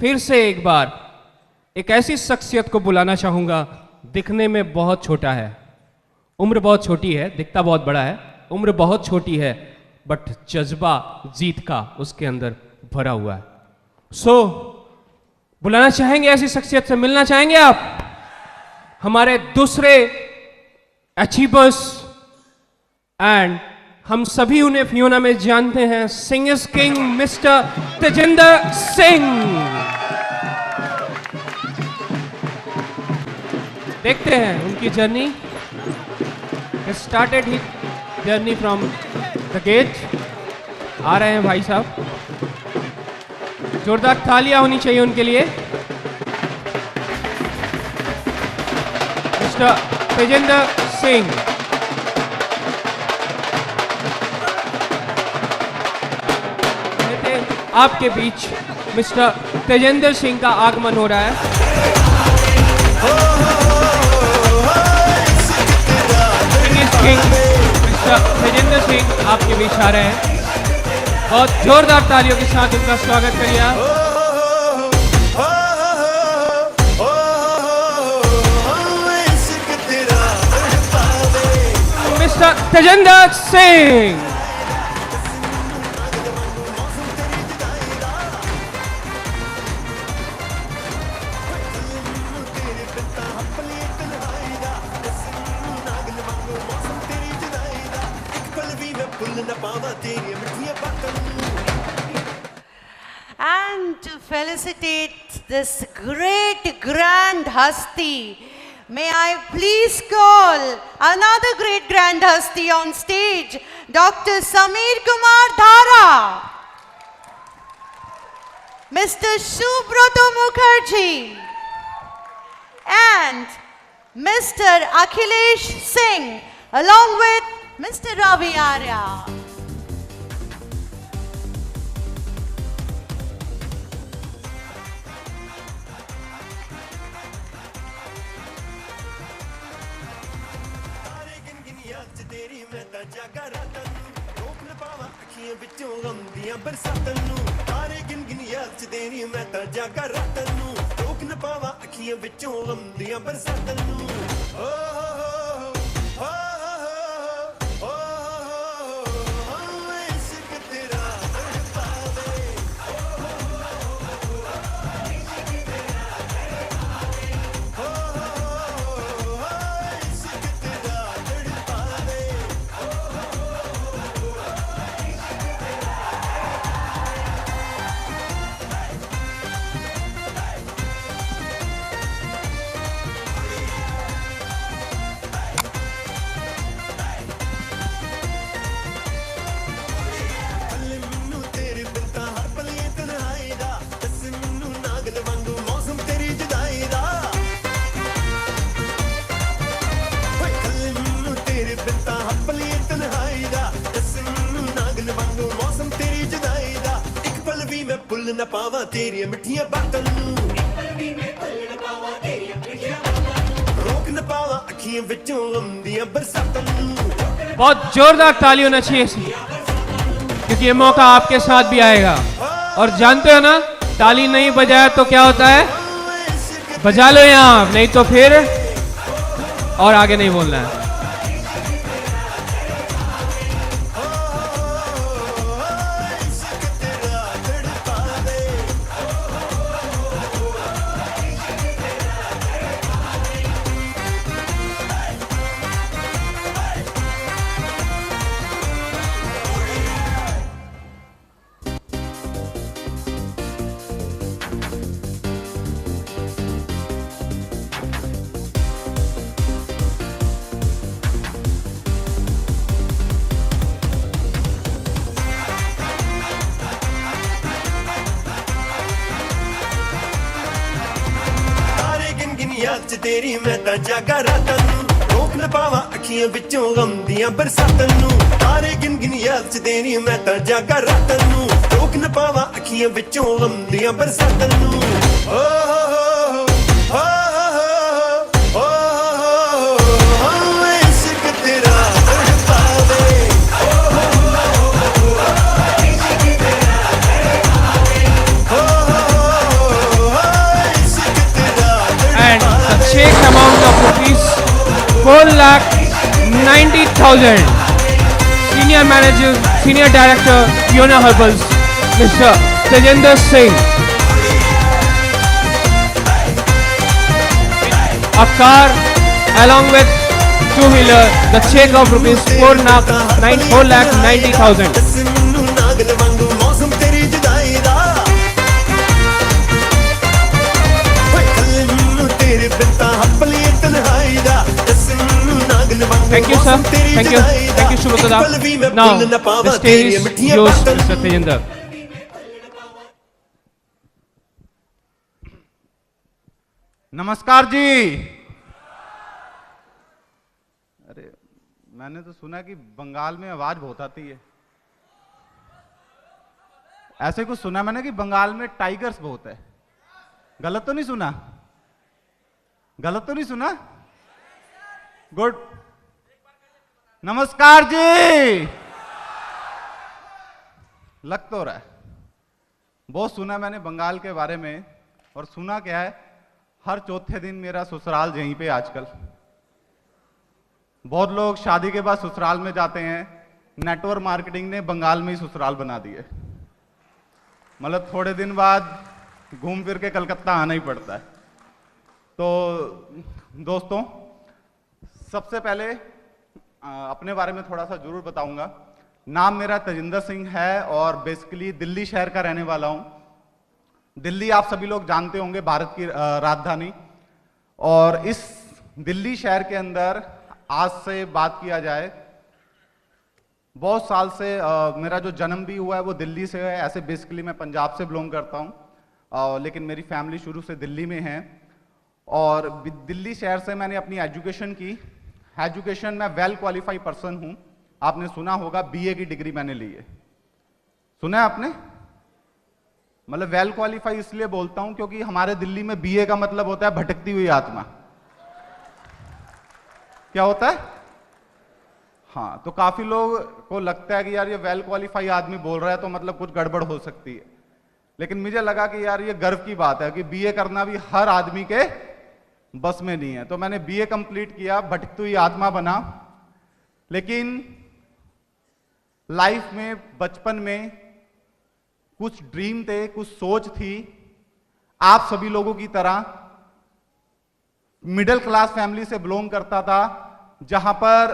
फिर से एक बार एक ऐसी शख्सियत को बुलाना चाहूंगा, दिखने में बहुत छोटा है, उम्र बहुत छोटी है, दिखता बहुत बड़ा है, उम्र बहुत छोटी है, बट जज्बा जीत का उसके अंदर भरा हुआ है। बुलाना चाहेंगे, ऐसी शख्सियत से मिलना चाहेंगे आप? हमारे दूसरे अचीवर्स, एंड हम सभी उन्हें फियोना में जानते हैं, singers king mister Tejinder Singh. देखते हैं उनकी journey. Started he journey from the gate. आ रहे हैं भाई साहब, जोरदार तालियां होनी चाहिए उनके लिए। मिस्टर तेजिंदर सिंह। आपके बीच मिस्टर तेजिंदर सिंह का आगमन हो रहा है। किंग मिस्टर तेजिंदर सिंह आपके बीच आ रहे हैं। बहुत जोरदार तालियों के साथ उनका स्वागत करिए आप। Mister Tejinder Singh. And to felicitate this great grand hasti, may I please call another great grand hasti on stage, Dr. Sameer Kumar Dhara, Mr. Subroto Mukherjee, and Mr. Akhilesh Singh, along with Mr. Ravi Arya. बरसातन नू तारे गिन गिन याद च तेरी मैं तां जागा रातन नू रोक न पावा अखियां विचों गंदियां बरसातन नू ओ हो हो इश्क तेरा तड़पावे इश्क तेरा तड़पावे इश्क तेरा तड़पावे। न पावा तेरी मिठियां बातों नू रोक न पावा अखियां विचों गंदियां बरसातों नू। बहुत जोरदार ताली होना चाहिए क्योंकि ये मौका आपके साथ भी आएगा। और जानते हो ना, ताली नहीं बजाया तो क्या होता है? बजा लो यहाँ, नहीं तो फिर और आगे नहीं बोलना है। याद च तेरी मैं तां जागा रातां नू रोक न पावा अखियां विचों गंदियां बरसातां नू तारे गिन गिन याद च तेरी मैं तां जागा रातां नू रोक न पावा अखियां विचों गंदियां बरसातां नू ओ हो इश्क तेरा तड़पावे इश्क तेरा तड़पावे 4,90,000. Senior Manager, Senior Director, Fiona Herbals, Mr. Tejinder Singh. A car along with two-wheeler, the check of rupees 4,90,000. ਮੈਨੂੰ ਨਾਗਲ ਵਾਂਗੂ ਮੌਸਮ ਤੇਰੀ ਜੁਦਾਈ ਦਾ ਓਏ ਕੱਲੇ ਮੈਨੂੰ ਤੇਰੇ ਬਿੰਤਾ ਹੱਪਲੀ ਤਨਹਾਈ ਦਾ ਮੈਨੂੰ ਨਾਗਲ ਵਾਂਗੂ Thank you, sir. Thank you. Thank you, Shubhatada. Now, the stage is yours, Mr. Tejinder. नमस्कार जी। अरे मैंने तो सुना कि बंगाल में आवाज बहुत आती है। ऐसे कुछ सुना मैंने कि बंगाल में टाइगर्स बहुत है। गलत तो नहीं सुना? गलत तो नहीं सुना? गुड। नमस्कार जी। लग तो रहा है बहुत सुना मैंने बंगाल के बारे में। और सुना क्या है, हर चौथे दिन मेरा ससुराल यहीं पे आजकल। बहुत लोग शादी के बाद ससुराल में जाते हैं। नेटवर्क मार्केटिंग ने बंगाल में ही ससुराल बना दिए। मतलब थोड़े दिन बाद घूम फिर के कलकत्ता आना ही पड़ता है। तो दोस्तों, सबसे पहले अपने बारे में थोड़ा सा जरूर बताऊंगा। नाम मेरा तजिंदर सिंह है और बेसिकली दिल्ली शहर का रहने वाला हूं। दिल्ली आप सभी लोग जानते होंगे, भारत की राजधानी। और इस दिल्ली शहर के अंदर आज से बात किया जाए, बहुत साल से मेरा जो जन्म भी हुआ है वो दिल्ली से है। ऐसे बेसिकली मैं पंजाब से बिलोंग करता हूँ, लेकिन मेरी फैमिली शुरू से दिल्ली में है। और दिल्ली शहर से मैंने अपनी एजुकेशन की। एजुकेशन में वेल क्वालिफाइड पर्सन हूँ। आपने सुना होगा बीए की डिग्री मैंने ली है। सुना है आपने? मतलब वेल क्वालिफाई इसलिए बोलता हूं क्योंकि हमारे दिल्ली में बीए का मतलब होता है भटकती हुई आत्मा। क्या होता है? हाँ, तो काफी लोग को लगता है कि यार ये वेल क्वालिफाई आदमी बोल रहा है तो मतलब कुछ गड़बड़ हो सकती है। लेकिन मुझे लगा कि यार ये गर्व की बात है कि बीए करना भी हर आदमी के बस में नहीं है। तो मैंने बीए कंप्लीट किया, भटकती हुई आत्मा बना। लेकिन लाइफ में, बचपन में कुछ ड्रीम थे, कुछ सोच थी। आप सभी लोगों की तरह मिडिल क्लास फैमिली से बिलोंग करता था, जहां पर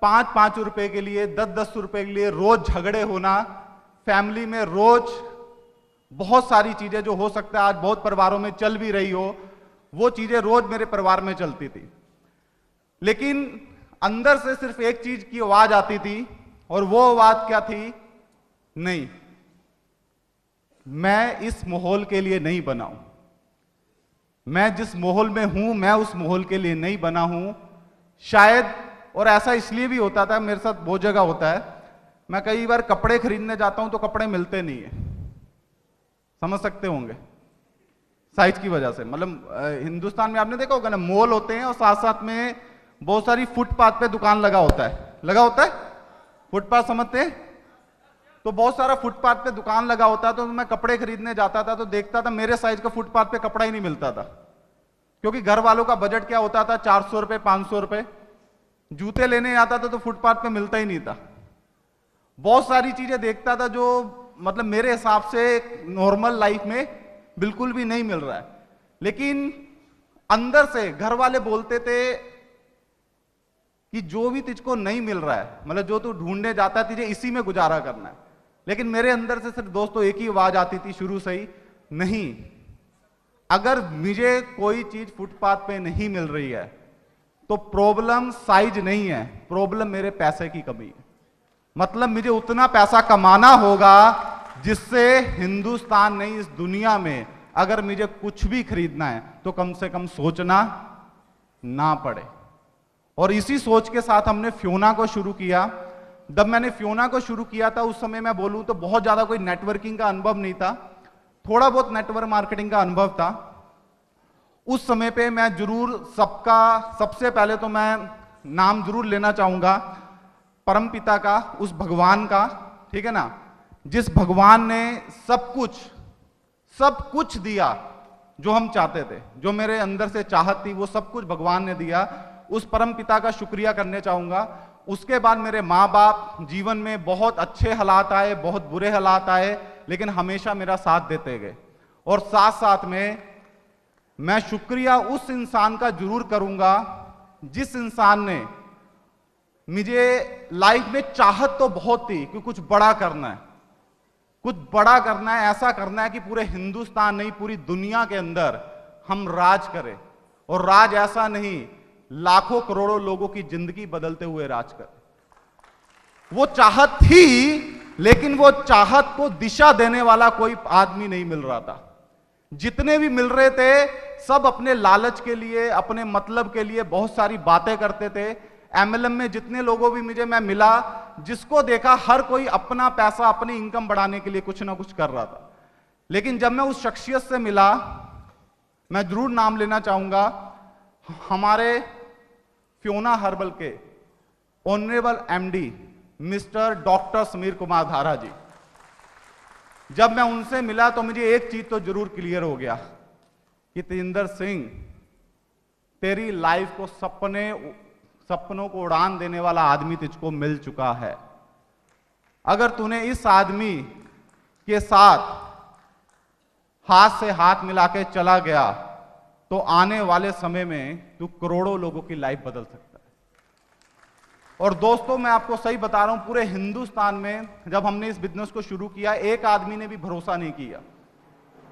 5-5 रुपए के लिए, 10-10 रुपए के लिए रोज झगड़े होना। फैमिली में रोज बहुत सारी चीजें जो हो सकता है आज बहुत परिवारों में चल भी रही हो, वो चीजें रोज मेरे परिवार में चलती थी। लेकिन अंदर से सिर्फ एक चीज की आवाज आती थी, और वो आवाज क्या थी? नहीं, मैं इस माहौल के लिए नहीं बना हूं। मैं जिस माहौल में हूं, मैं उस माहौल के लिए नहीं बना हूं शायद। और ऐसा इसलिए भी होता था, मेरे साथ बहुत जगह होता है, मैं कई बार कपड़े खरीदने जाता हूं तो कपड़े मिलते नहीं है। समझ सकते होंगे, साइज की वजह से। मतलब हिंदुस्तान में आपने देखा होगा ना, मॉल होते हैं और साथ साथ में बहुत सारी फुटपाथ पे दुकान लगा होता है। लगा होता है फुटपाथ, समझते हैं? तो बहुत सारा फुटपाथ पे दुकान लगा होता है। तो मैं कपड़े खरीदने जाता था तो देखता था मेरे साइज का फुटपाथ पे कपड़ा ही नहीं मिलता था, क्योंकि घर वालों का बजट क्या होता था? 400 रुपए, 500 रुपए। जूते लेने आता था तो फुटपाथ पे मिलता ही नहीं था। बहुत सारी चीजें देखता था जो मतलब मेरे हिसाब से नॉर्मल लाइफ में बिल्कुल भी नहीं मिल रहा है। लेकिन अंदर से घर वाले बोलते थे कि जो भी तुझको नहीं मिल रहा है, मतलब जो तू ढूंढने जाता है, तुझे इसी में गुजारा करना है। लेकिन मेरे अंदर से सिर्फ दोस्तों एक ही आवाज आती थी शुरू से ही, नहीं, अगर मुझे कोई चीज फुटपाथ पे नहीं मिल रही है तो प्रॉब्लम साइज नहीं है, प्रॉब्लम मेरे पैसे की कमी है। मतलब मुझे उतना पैसा कमाना होगा जिससे हिंदुस्तान नहीं, इस दुनिया में अगर मुझे कुछ भी खरीदना है तो कम से कम सोचना ना पड़े। और इसी सोच के साथ हमने फ्योना को शुरू किया। जब मैंने फ्योना को शुरू किया था उस समय मैं बोलूं तो बहुत ज्यादा कोई नेटवर्किंग का अनुभव नहीं था, थोड़ा बहुत नेटवर्क मार्केटिंग का अनुभव था। उस समय पे मैं जरूर सबका, सबसे पहले तो मैं नाम जरूर लेना चाहूंगा परम पिता का, उस भगवान का, ठीक है ना, जिस भगवान ने सब कुछ दिया जो हम चाहते थे, जो मेरे अंदर से चाहत थी वो सब कुछ भगवान ने दिया। उस परम पिता का शुक्रिया करने चाहूंगा। उसके बाद मेरे माँ बाप, जीवन में बहुत अच्छे हालात आए, बहुत बुरे हालात आए, लेकिन हमेशा मेरा साथ देते गए। और साथ साथ में मैं शुक्रिया उस इंसान का जरूर करूंगा जिस इंसान ने मुझे लाइफ में चाहत तो बहुत थी कि कुछ बड़ा करना है, कुछ बड़ा करना है, ऐसा करना है कि पूरे हिंदुस्तान नहीं पूरी दुनिया के अंदर हम राज करें। और राज ऐसा नहीं, लाखों करोड़ों लोगों की जिंदगी बदलते हुए राज करें। वो चाहत थी, लेकिन वो चाहत को दिशा देने वाला कोई आदमी नहीं मिल रहा था। जितने भी मिल रहे थे सब अपने लालच के लिए, अपने मतलब के लिए बहुत सारी बातें करते थे। एमएलएम में जितने लोगों भी मैं मिला, जिसको देखा हर कोई अपना पैसा, अपनी इनकम बढ़ाने के लिए कुछ ना कुछ कर रहा था। लेकिन जब मैं उस शख्सियत से मिला, मैं जरूर नाम लेना चाहूंगा, हमारे फ्योना हर्बल के honourable MD mister doctor Sameer Kumar धारा जी। जब मैं उनसे मिला तो मुझे एक चीज तो जरूर क्लियर हो गया कि तेजिंदर सिंह, तेरी लाइफ को सपनों को उड़ान देने वाला आदमी तुझको मिल चुका है। अगर तूने इस आदमी के साथ हाथ से हाथ मिला के चला गया तो आने वाले समय में तू करोड़ों लोगों की लाइफ बदल सकता है। और दोस्तों, मैं आपको सही बता रहा हूं, पूरे हिंदुस्तान में जब हमने इस बिजनेस को शुरू किया, एक आदमी ने भी भरोसा नहीं किया,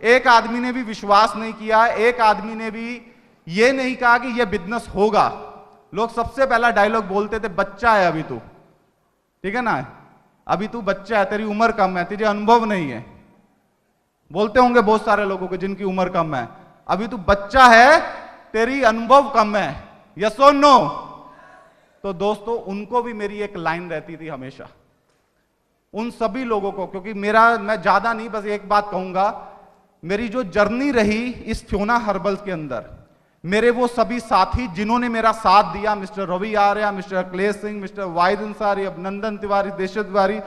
एक आदमी ने भी विश्वास नहीं किया, एक आदमी ने भी यह नहीं कहा कि यह बिजनेस होगा। लोग सबसे पहला डायलॉग बोलते थे, बच्चा है अभी तू, ठीक है ना, अभी तू बच्चा है, तेरी उम्र कम है, तुझे अनुभव नहीं है। बोलते होंगे बहुत सारे लोगों को जिनकी उम्र कम है, अभी तू बच्चा है, तेरी अनुभव कम है, यस और नो। तो दोस्तों, उनको भी मेरी एक लाइन रहती थी हमेशा, उन सभी लोगों को, क्योंकि मैं ज्यादा नहीं, बस एक बात कहूंगा, मेरी जो जर्नी रही इस फ्योना हर्बल्स के अंदर, मेरे वो सभी साथी जिन्होंने मेरा साथ दिया, mister Ravi Arya, mister Akhilesh Singh, mister Wahid Ansari, Abhinandan Tiwari, देशत तिवारी,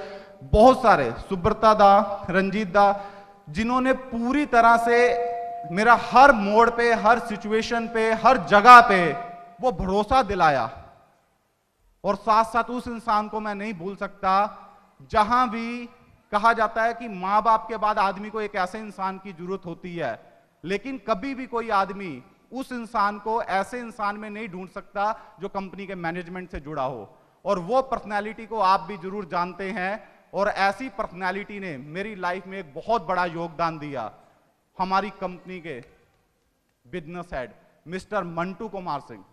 बहुत सारे, सुब्रता दा, रंजीत दा, जिन्होंने पूरी तरह से मेरा हर मोड़ पे, हर सिचुएशन पे, हर जगह पे वो भरोसा दिलाया। और साथ साथ उस इंसान को मैं नहीं भूल सकता, जहां भी कहा जाता है कि मां बाप के बाद आदमी को एक ऐसे इंसान की जरूरत होती है, लेकिन कभी भी कोई आदमी उस इंसान को ऐसे इंसान में नहीं ढूंढ सकता जो कंपनी के मैनेजमेंट से जुड़ा हो। और वो पर्सनैलिटी को आप भी जरूर जानते हैं, और ऐसी पर्सनैलिटी ने मेरी लाइफ में एक बहुत बड़ा योगदान दिया। हमारी कंपनी के business head mister Mantu Kumar Singh,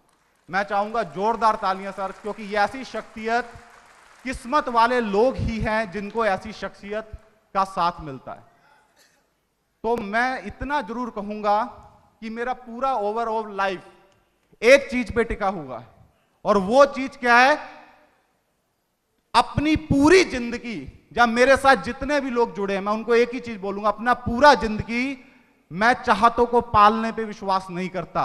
मैं चाहूंगा जोरदार तालियां सर, क्योंकि ये ऐसी शख्सियत, किस्मत वाले लोग ही हैं जिनको ऐसी शख्सियत का साथ मिलता है। तो मैं इतना जरूर कहूंगा कि मेरा पूरा ओवरऑल लाइफ एक चीज पे टिका हुआ है, और वो चीज क्या है, अपनी पूरी जिंदगी, जब मेरे साथ जितने भी लोग जुड़े हैं, मैं उनको एक ही चीज बोलूंगा, अपना पूरा जिंदगी मैं चाहतों को पालने पे विश्वास नहीं करता।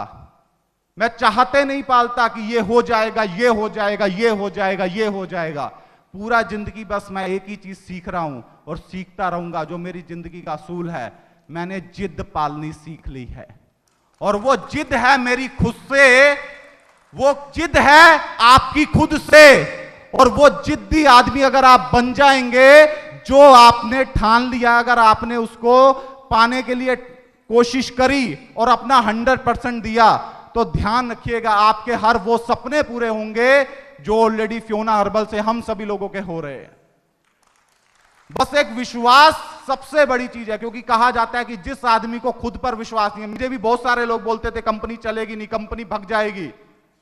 मैं चाहते नहीं पालता कि ये हो जाएगा, ये हो जाएगा, ये हो जाएगा, ये हो जाएगा। पूरा जिंदगी बस मैं एक ही चीज सीख रहा हूं और सीखता रहूंगा, जो मेरी जिंदगी का असूल है, मैंने जिद पालनी सीख ली है। और वो जिद है मेरी खुद से, वो जिद है आपकी खुद से। और वो जिद्दी आदमी अगर आप बन जाएंगे, जो आपने ठान लिया, अगर आपने उसको पाने के लिए कोशिश करी और अपना 100% दिया, तो ध्यान रखिएगा आपके हर वो सपने पूरे होंगे जो ऑलरेडी फ्योना हर्बल से हम सभी लोगों के हो रहे हैं। बस एक विश्वास सबसे बड़ी चीज है, क्योंकि कहा जाता है कि जिस आदमी को खुद पर विश्वास नहीं है, मुझे भी बहुत सारे लोग बोलते थे कंपनी चलेगी नहीं, कंपनी भग जाएगी।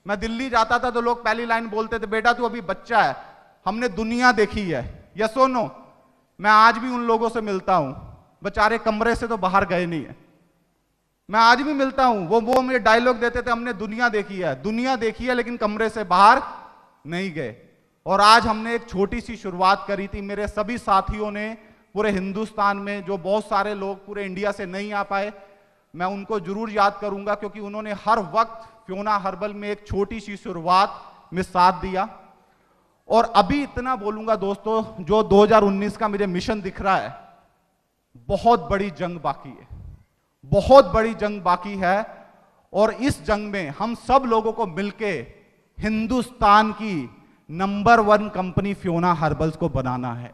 मैं दिल्ली जाता था तो लोग पहली लाइन बोलते थे, बेटा तू अभी बच्चा है, हमने दुनिया देखी है। यस और नो? मैं आज भी उन लोगों से मिलता हूं, बेचारे कमरे से तो बाहर गए नहीं है, मैं आज भी मिलता हूं। वो मुझे डायलॉग देते थे, हमने दुनिया देखी है, दुनिया देखी है लेकिन कमरे से बाहर नहीं गए। और आज हमने एक छोटी सी शुरुआत करी थी, मेरे सभी साथियों ने पूरे हिंदुस्तान में, जो बहुत सारे लोग पूरे इंडिया से नहीं आ पाए, मैं उनको जरूर याद करूंगा, क्योंकि उन्होंने हर वक्त फ्योना हर्बल में एक छोटी सी शुरुआत में साथ दिया। और अभी इतना बोलूंगा दोस्तों, जो 2019 का मुझे मिशन दिख रहा है, बहुत बड़ी जंग बाकी है, बहुत बड़ी जंग बाकी है। और इस जंग में हम सब लोगों को मिलके हिंदुस्तान की नंबर 1 कंपनी फियोना हर्बल्स को बनाना है।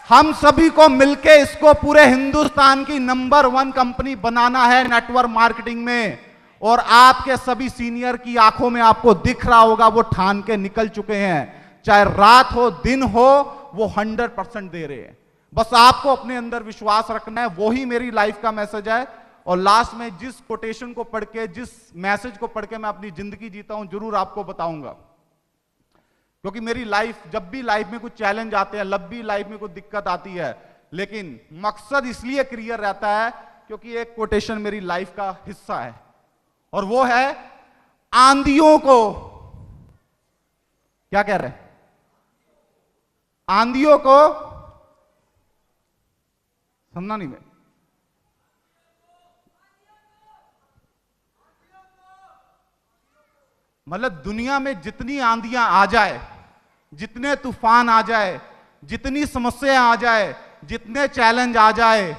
हम सभी को मिलके इसको पूरे हिंदुस्तान की नंबर 1 कंपनी बनाना है नेटवर्क मार्केटिंग में। और आपके सभी सीनियर की आंखों में आपको दिख रहा होगा, वो ठान के निकल चुके हैं, चाहे रात हो दिन हो, वो 100% दे रहे हैं। बस आपको अपने अंदर विश्वास रखना है। वो ही मेरी लाइफ का मैसेज है। और लास्ट में जिस कोटेशन को पढ़ के, जिस मैसेज को पढ़ के मैं अपनी जिंदगी जीता हूं, जरूर आपको बताऊंगा। क्योंकि मेरी लाइफ, जब भी लाइफ में कुछ चैलेंज आते हैं, जब भी लाइफ में कुछ दिक्कत आती है, लेकिन मकसद इसलिए क्लियर रहता है क्योंकि एक कोटेशन मेरी लाइफ का हिस्सा है, और वो है आंधियों को, क्या कह रहे हैं, आंधियों को, समझना नहीं मैं, मतलब दुनिया में जितनी आंधियां आ जाए, जितने तूफान आ जाए, जितनी समस्याएं आ जाए, जितने चैलेंज आ जाए,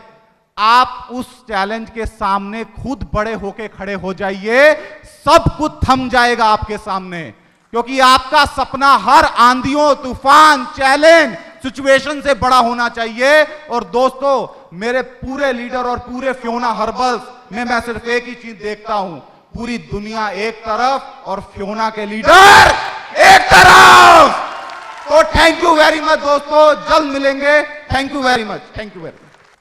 आप उस चैलेंज के सामने खुद बड़े होके खड़े हो जाइए, सब कुछ थम जाएगा आपके सामने। क्योंकि आपका सपना हर आंधियों, तूफान, चैलेंज, सिचुएशन से बड़ा होना चाहिए। और दोस्तों, मेरे पूरे लीडर और पूरे फियोना हर्बल्स में मैं सिर्फ एक ही चीज देखता हूं, पूरी दुनिया एक तरफ और फियोना के लीडर एक तरफ। तो थैंक यू वेरी मच दोस्तों, जल्द मिलेंगे। Thank you very much, thank you very much.